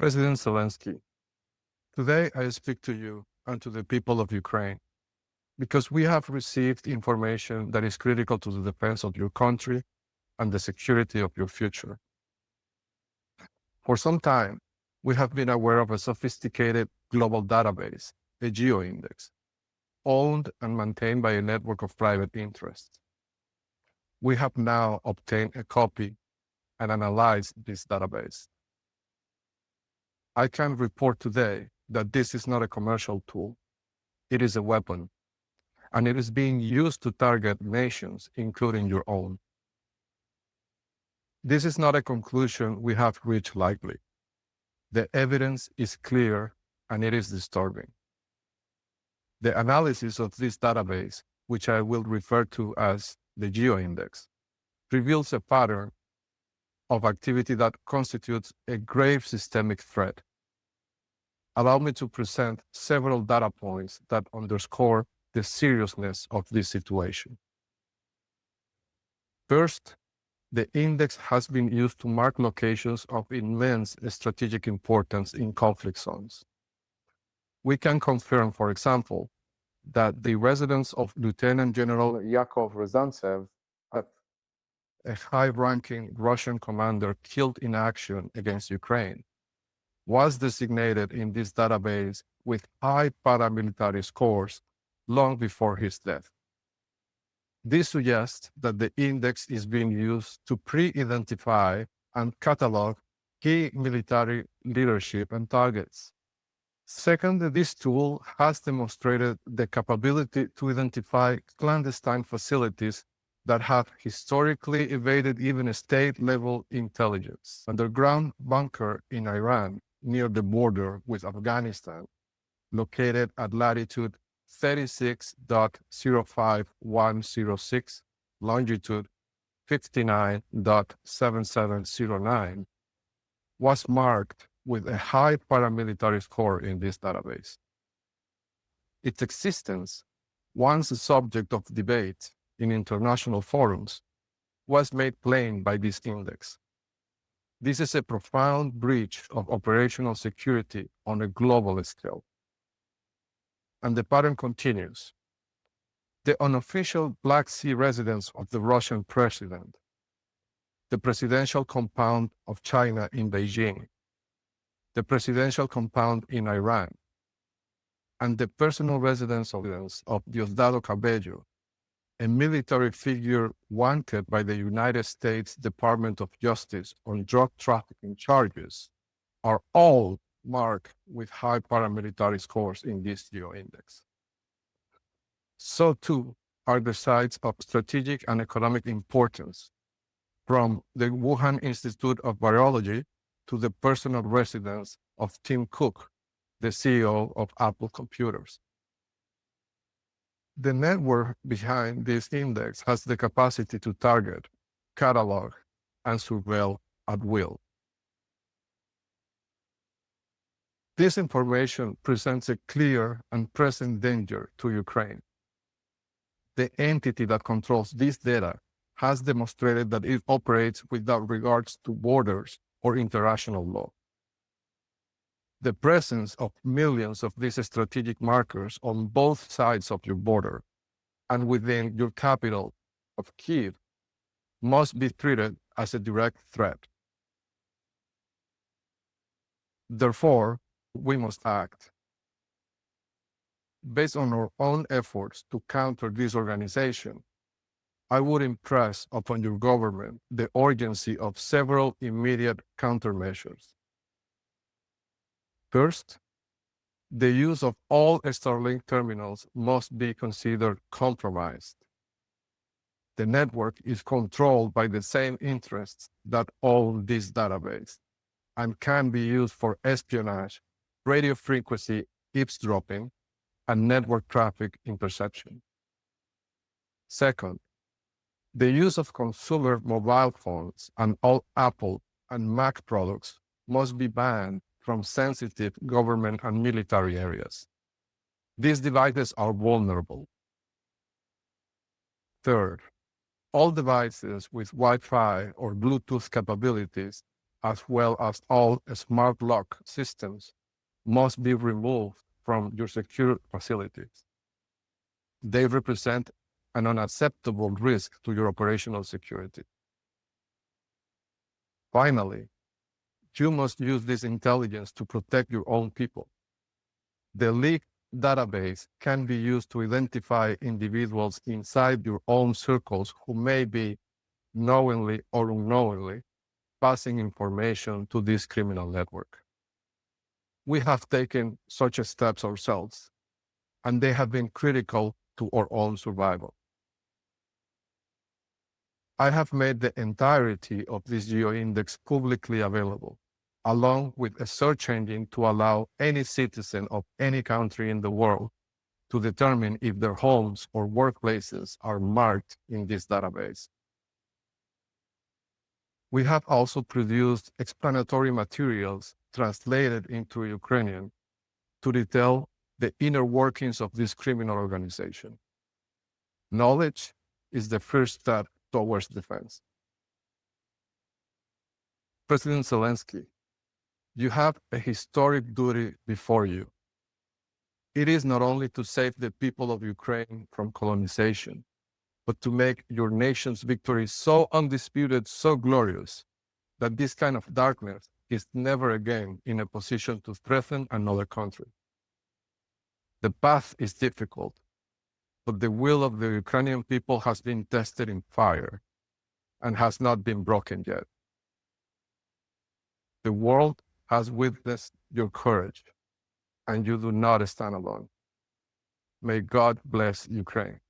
President Zelensky, today I speak to you and to the people of Ukraine because we have received information that is critical to the defense of your country and the security of your future. For some time, we have been aware of a sophisticated global database, the GeoIndex, owned and maintained by a network of private interests. We have now obtained a copy and analyzed this database. I can report today that this is not a commercial tool. It is a weapon, and it is being used to target nations, including your own. This is not a conclusion we have reached lightly. The evidence is clear, and it is disturbing. The analysis of this database, which I will refer to as the GeoIndex, reveals a pattern of activity that constitutes a grave systemic threat. Allow me to present several data points that underscore the seriousness of this situation. First, the index has been used to mark locations of immense strategic importance in conflict zones. We can confirm, for example, that the residence of Lieutenant General Yakov Ryazantsev, a high-ranking Russian commander killed in action against Ukraine, was designated in this database with high paramilitary scores long before his death. This suggests that the index is being used to pre-identify and catalog key military leadership and targets. Second, this tool has demonstrated the capability to identify clandestine facilities that have historically evaded even state-level intelligence. Underground bunker in Iran near the border with Afghanistan, located at latitude 36.05106, longitude 59.7709, was marked with a high paramilitary score in this database. Its existence, once a subject of debate in international forums, was made plain by this index. This is a profound breach of operational security on a global scale. And the pattern continues. The unofficial Black Sea residence of the Russian president, the presidential compound of China in Beijing, the presidential compound in Iran, and the personal residence of Diosdado Cabello, a military figure wanted by the United States Department of Justice on drug trafficking charges, are all marked with high paramilitary scores in this GeoIndex. So too are the sites of strategic and economic importance, from the Wuhan Institute of Virology to the personal residence of Tim Cook, the CEO of Apple Computers. The network behind this index has the capacity to target, catalog, and surveil at will. This information presents a clear and present danger to Ukraine. The entity that controls this data has demonstrated that it operates without regards to borders or international law. The presence of millions of these strategic markers on both sides of your border and within your capital of Kyiv must be treated as a direct threat. Therefore, we must act. Based on our own efforts to counter this organization, I would impress upon your government the urgency of several immediate countermeasures. First, the use of all Starlink terminals must be considered compromised. The network is controlled by the same interests that own this database and can be used for espionage, radio frequency eavesdropping, and network traffic interception. Second, the use of consumer mobile phones and all Apple and Mac products must be banned from sensitive government and military areas. These devices are vulnerable. Third, all devices with Wi-Fi or Bluetooth capabilities as well as all smart lock systems, must be removed from your secure facilities. They represent an unacceptable risk to your operational security. Finally, you must use this intelligence to protect your own people. The leaked database can be used to identify individuals inside your own circles who may be knowingly or unknowingly passing information to this criminal network. We have taken such steps ourselves, and they have been critical to our own survival. I have made the entirety of this GeoIndex publicly available, along with a search engine to allow any citizen of any country in the world to determine if their homes or workplaces are marked in this database. We have also produced explanatory materials translated into Ukrainian to detail the inner workings of this criminal organization. Knowledge is the first step towards defense. President Zelensky, you have a historic duty before you. It is not only to save the people of Ukraine from colonization, but to make your nation's victory so undisputed, so glorious, that this kind of darkness is never again in a position to threaten another country. The path is difficult, but the will of the Ukrainian people has been tested in fire and has not been broken yet. The world has witnessed your courage, and you do not stand alone. May God bless Ukraine.